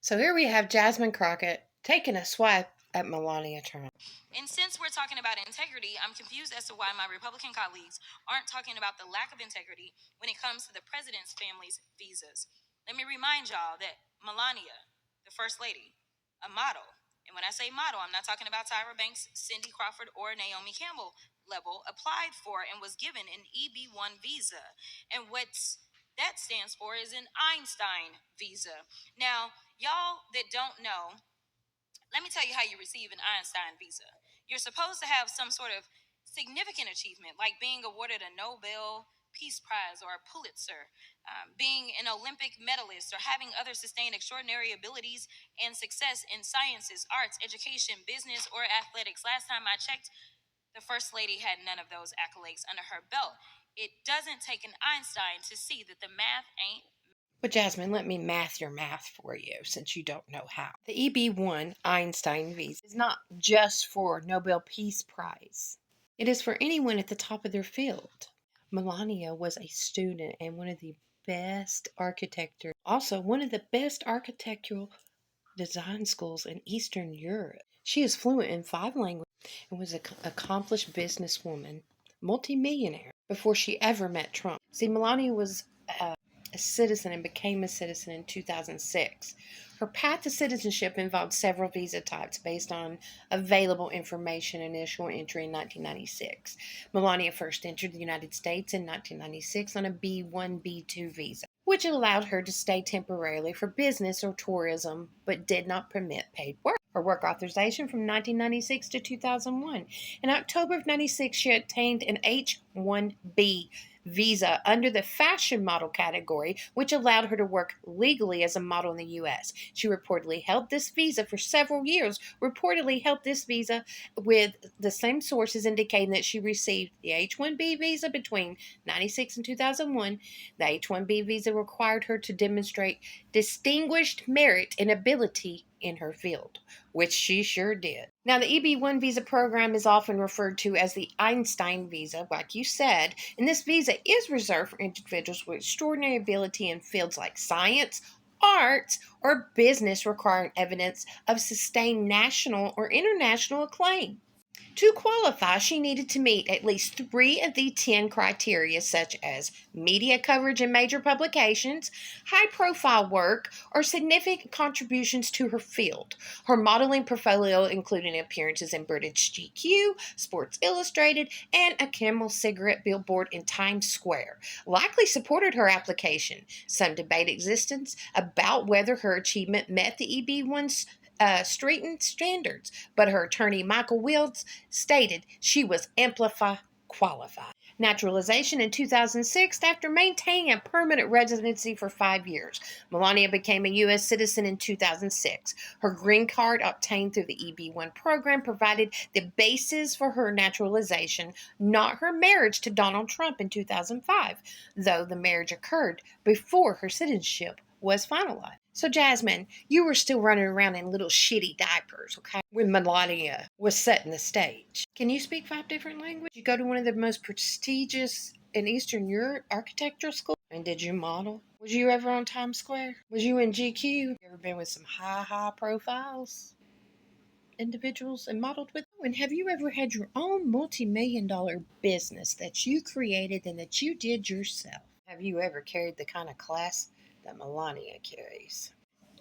So here we have Jasmine Crockett taking a swipe at Melania Trump. And since we're talking about integrity, I'm confused as to why my Republican colleagues aren't talking about the lack of integrity when it comes to the president's family's visas. Let me remind y'all that Melania, the First Lady, a model, and when I say model, I'm not talking about Tyra Banks, Cindy Crawford, or Naomi Campbell level, applied for and was given an EB-1 visa. And what's that stands for is an Einstein visa. Now, y'all that don't know, let me tell you how you receive an Einstein visa. You're supposed to have some sort of significant achievement, like being awarded a Nobel Peace Prize or a Pulitzer, being an Olympic medalist, or having other sustained extraordinary abilities and success in sciences, arts, education, business, or athletics. Last time I checked, the First Lady had none of those accolades under her belt. It doesn't take an Einstein to see that the math ain't. But Jasmine, let me math your math for you since you don't know how. The EB-1 Einstein visa is not just for Nobel Peace Prize. It is for anyone at the top of their field. Melania was a student and one of the best architecture, also one of the best architectural design schools in Eastern Europe. She is fluent in 5 languages and was an accomplished businesswoman, multimillionaire, before she ever met Trump. See, Melania was a citizen and became a citizen in 2006. Her path to citizenship involved several visa types based on available information. Initial entry in 1996. Melania first entered the United States in 1996 on a B1, B2 visa, which allowed her to stay temporarily for business or tourism, but did not permit paid work. Her work authorization from 1996 to 2001. In October of 96, she obtained an H-1B visa under the fashion model category, which allowed her to work legally as a model in the U.S. She reportedly held this visa for several years, with the same sources indicating that she received the H-1B visa between 96 and 2001. The H-1B visa required her to demonstrate distinguished merit and ability in her field, which she sure did. Now, the EB-1 visa program is often referred to as the Einstein visa, like you said, and this visa is reserved for individuals with extraordinary ability in fields like science, arts, or business requiring evidence of sustained national or international acclaim. To qualify, she needed to meet at least 3 of the 10 criteria, such as media coverage in major publications, high-profile work, or significant contributions to her field. Her modeling portfolio included appearances in British GQ, Sports Illustrated, and a Camel cigarette billboard in Times Square, likely supported her application. Some debate existence about whether her achievement met the EB-1's straightened standards, but her attorney Michael Wilds stated she was amplify qualified. Naturalization in 2006 after maintaining a permanent residency for 5 years. Melania became a U.S. citizen in 2006. Her green card, obtained through the EB-1 program, provided the basis for her naturalization, not her marriage to Donald Trump in 2005, though the marriage occurred before her citizenship was finalized. So, Jasmine, you were still running around in little shitty diapers, okay, when Melania was setting the stage. Can you speak 5 different languages? You go to one of the most prestigious in Eastern Europe architectural schools? And did you model? Was you ever on Times Square? Was you in GQ? You ever been with some high profiles? Individuals and modeled with them? And have you ever had your own multi-million-dollar business that you created and that you did yourself? Have you ever carried the kind of class that Melania carries?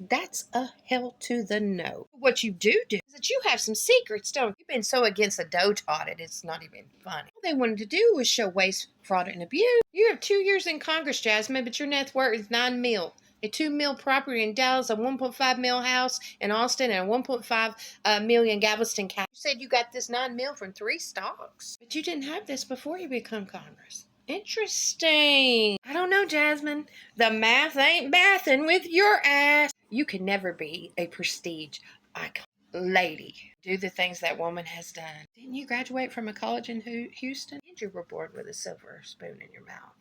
That's a hell to the no. What you do is that you have some secrets, don't you? You've been so against the Doge audit, it's not even funny. All they wanted to do was show waste, fraud, and abuse. You have 2 years in Congress, Jasmine, but your net worth is $9 million. A $2 million property in Dallas, a $1.5 million house in Austin, and a $1.5 million Galveston county. You said you got this $9 million from 3 stocks, but you didn't have this before you become Congress. Interesting. I don't know, Jasmine. The math ain't mathin' with your ass. You can never be a prestige icon lady. Do the things that woman has done. Didn't you graduate from a college in Houston? And you were born with a silver spoon in your mouth.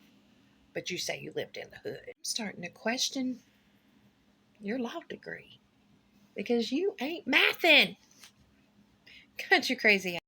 But you say you lived in the hood. I'm starting to question your law degree because you ain't mathin'. Cut your crazy ass.